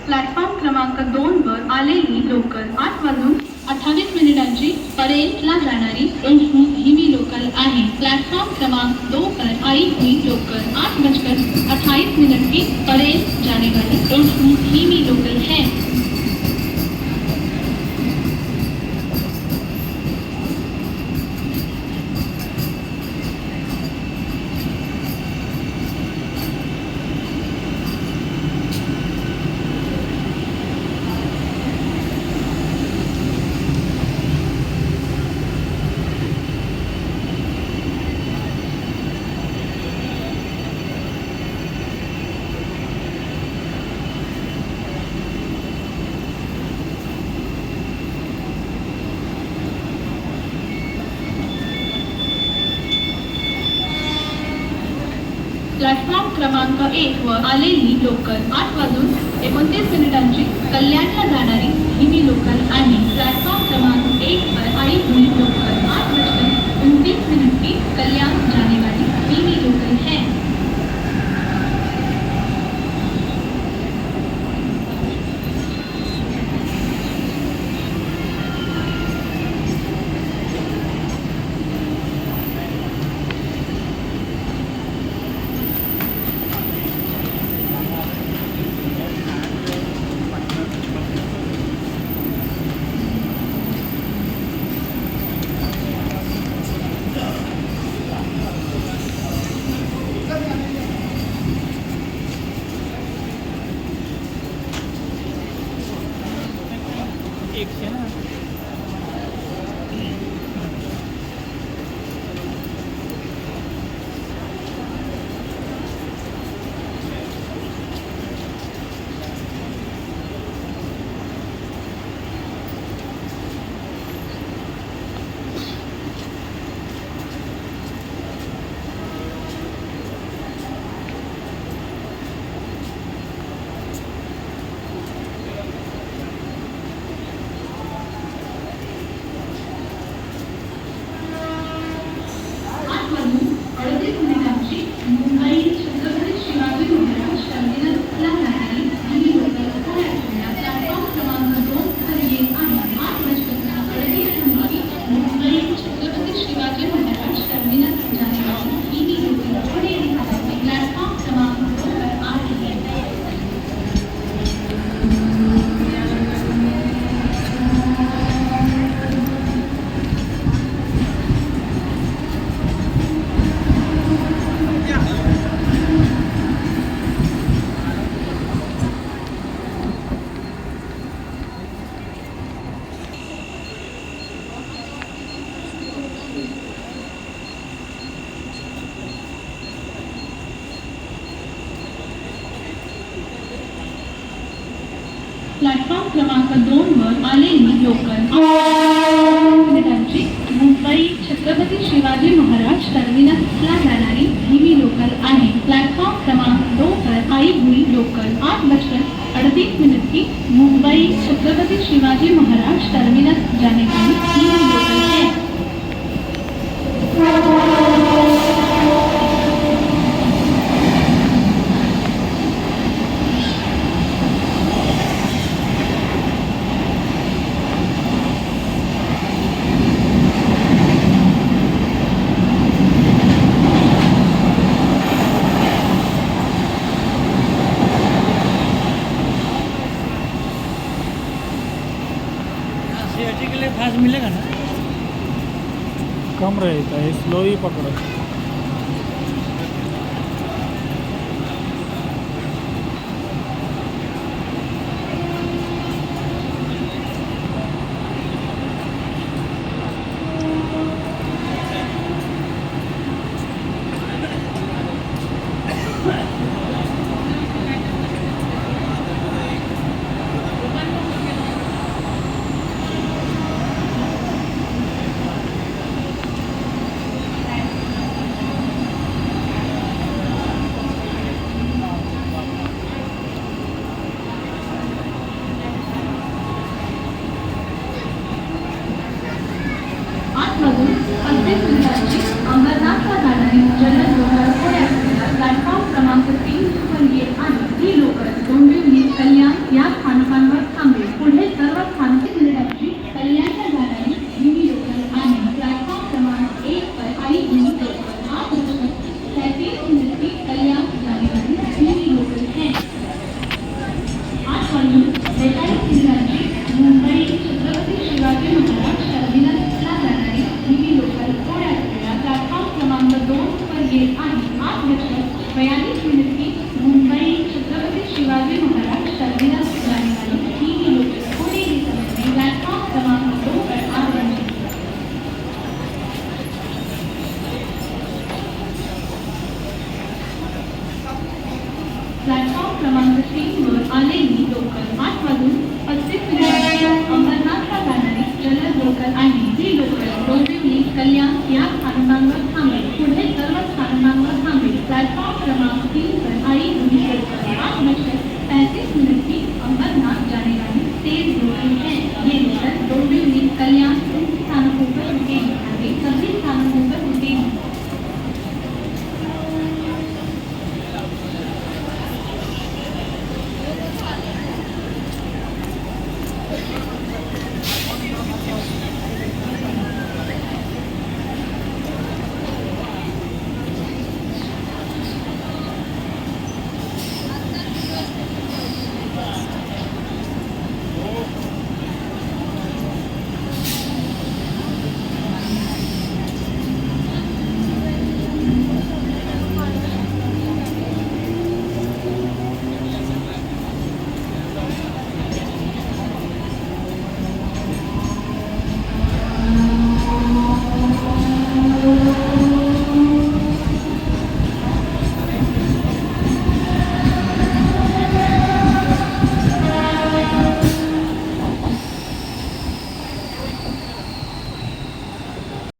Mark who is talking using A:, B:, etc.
A: Platform क्रमांक 2 वर आलेली लोकल 8:28 परेलला जाणारी ही मी लोकल आहे। प्लॅटफॉर्म क्रमांक 2 पर आई हुई लोकल 8:28 की परेल जाने वाली ही मी लोकल है। प्लॅटफॉर्म क्रमांक 1 वर आलेली लोकल 8:29 कल्याणला जाणारी ही मी लोकल आहे। प्लॅटफॉर्म क्रमांक 1 पर आई हुई लोकल 8:29 की कल्याण जाने वाली ही मी लोकल है। प्लॅटफॉर्म क्रमांक 2 वर आलेली लोकल मुंबई छत्रपती शिवाजी महाराज टर्मिनसला जाणारी ही मी लोकल आहे। प्लॅटफॉर्म क्रमांक 2 पर आई हुई लोकल 8:38 की मुंबई छत्रपती शिवाजी महाराज टर्मिनस जाने वाली ही मी लोकल है।
B: के लिए फास्ट मिलेगा ना?
C: कम रहेगा, ये स्लो ही पकड़ो।
A: प्लॅटफॉर्म क्रमांक 3 वर आलेली लोकल 8:35 अंबरनाथला जाणारी जलद लोकल आहे. ही लोकल डोंबिवली, कल्याण या स्थानकांवर थांबेल. पुढे सर्व स्थानकांवर